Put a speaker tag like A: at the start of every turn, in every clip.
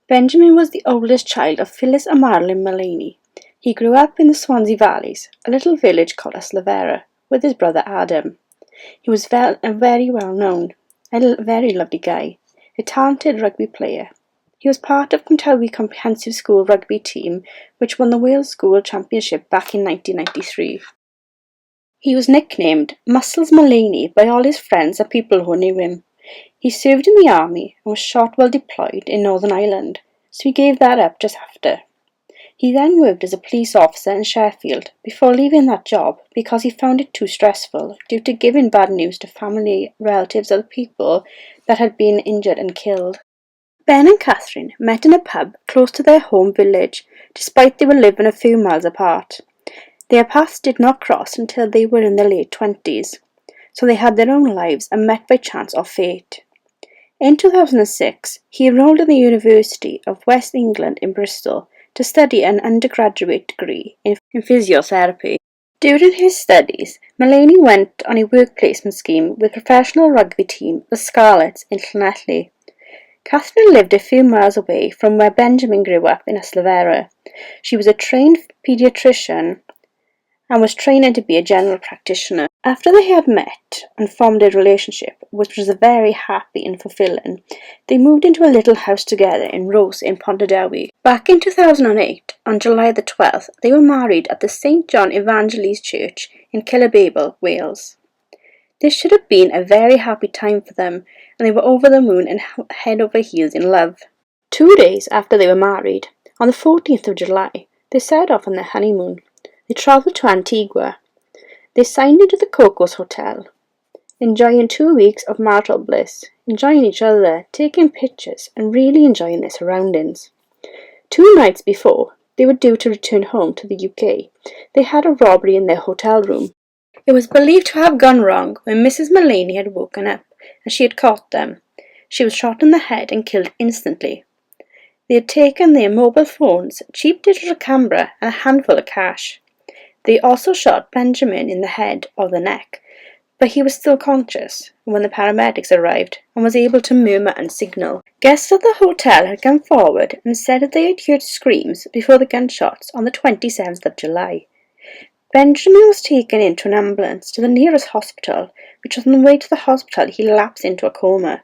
A: Benjamin was the oldest child of Phyllis and Marilyn Mullany. He grew up in the Swansea Valleys, a little village called Yslavera, with his brother Adam. He was very well known, a very lovely guy, a talented rugby player. He was part of Cwmtawi Comprehensive School rugby team, which won the Wales School Championship back in 1993. He was nicknamed Muscles Mullany by all his friends and people who knew him. He served in the army and was shot while deployed in Northern Ireland, so he gave that up just after. He then worked as a police officer in Sheffield before leaving that job because he found it too stressful due to giving bad news to family, relatives of the people that had been injured and killed. Ben and Catherine met in a pub close to their home village, despite they were living a few miles apart. Their paths did not cross until they were in their late 20s, so they had their own lives and met by chance or fate. In 2006, he enrolled in the University of West England in Bristol to study an undergraduate degree in physiotherapy. During his studies, Mullany went on a work placement scheme with professional rugby team the Scarlets in Llanelli. Catherine lived a few miles away from where Benjamin grew up in Yslavera. She was a trained paediatrician and was training to be a general practitioner. After they had met and formed a relationship, which was very happy and fulfilling, they moved into a little house together in Rose in Pontardawe. Back in 2008, on July the 12th, they were married at the St John Evangelist Church in Killababel, Wales. This should have been a very happy time for them, and they were over the moon and head over heels in love. 2 days after they were married, on the 14th of July, they set off on their honeymoon. They travelled to Antigua. They signed into the Cocos Hotel, enjoying 2 weeks of marital bliss, enjoying each other, taking pictures, and really enjoying their surroundings. 2 nights before they were due to return home to the UK, they had a robbery in their hotel room. It was believed to have gone wrong when Mrs. Mullany had woken up and she had caught them. She was shot in the head and killed instantly. They had taken their mobile phones, cheap digital camera, and a handful of cash. They also shot Benjamin in the head or the neck, but he was still conscious when the paramedics arrived and was able to murmur and signal. Guests of the hotel had come forward and said that they had heard screams before the gunshots on the 27th of July. Benjamin was taken into an ambulance to the nearest hospital, which on the way to the hospital he lapsed into a coma.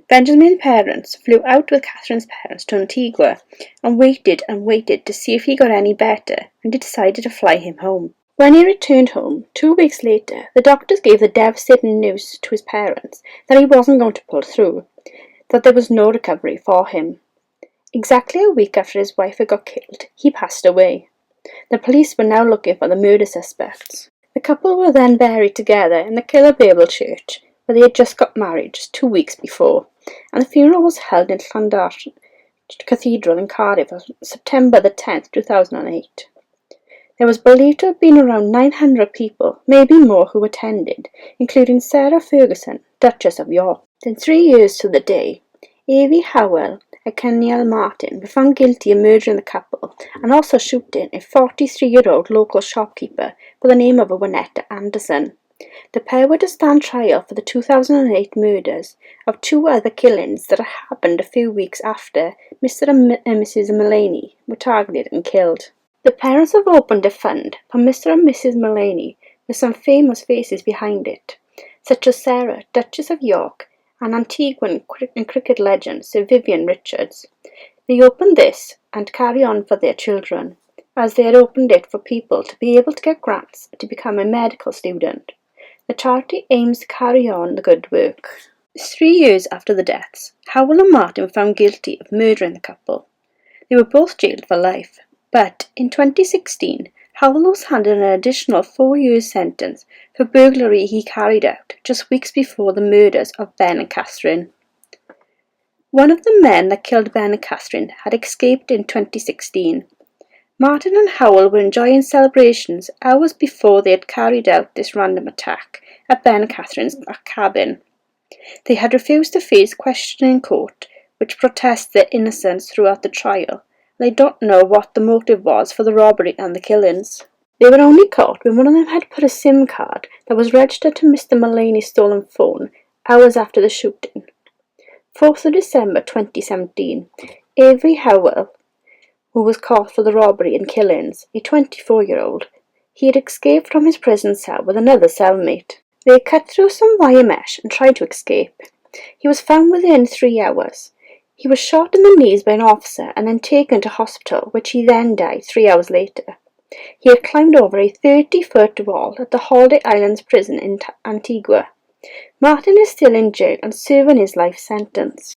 A: Benjamin's parents flew out with Catherine's parents to Antigua and waited to see if he got any better, and they decided to fly him home. When he returned home 2 weeks later, the doctors gave the devastating news to his parents that he wasn't going to pull through, that there was no recovery for him. Exactly a week after his wife had got killed, he passed away. The police were now looking for the murder suspects. The couple were then buried together in the Killababel church, where they had just got married just 2 weeks before, and the funeral was held in Llandaff Cathedral in Cardiff on September the 10th, 2008. There was believed to have been around 900 people, maybe more, who attended, including Sarah Ferguson, Duchess of York. Then 3 years to the day, Evie Howell and Kennyal Martin were found guilty of murdering the couple and also shooting a 43-year-old local shopkeeper by the name of Wynetta Anderson. The pair were to stand trial for the 2008 murders of 2 other killings that happened a few weeks after Mr. and Mrs. Mullany were targeted and killed. The parents have opened a fund for Mr. and Mrs. Mullany with some famous faces behind it, such as Sarah, Duchess of York, and Antiguan and cricket legend Sir Vivian Richards. They opened this and carry on for their children, as they had opened it for people to be able to get grants to become a medical student. The charity aims to carry on the good work. 3 years after the deaths, Howell and Martin were found guilty of murdering the couple. They were both jailed for life, but in 2016, Howell was handed an additional 4-year sentence for burglary he carried out just weeks before the murders of Ben and Catherine. One of the men that killed Ben and Catherine had escaped in 2016. Martin and Howell were enjoying celebrations hours before they had carried out this random attack at Ben and Catherine's cabin. They had refused to face questioning in court, which protests their innocence throughout the trial. They don't know what the motive was for the robbery and the killings. They were only caught when one of them had put a SIM card that was registered to Mr. Mullany's stolen phone hours after the shooting. 4th of December 2017, Avery Howell, who was caught for the robbery and killings, a 24-year-old, he had escaped from his prison cell with another cellmate. They had cut through some wire mesh and tried to escape. He was found within 3 hours. He was shot in the knees by an officer and then taken to hospital, which he then died 3 hours later. He had climbed over a 30-foot wall at the Holiday Islands prison in Antigua. Martin is still in jail and serving his life sentence.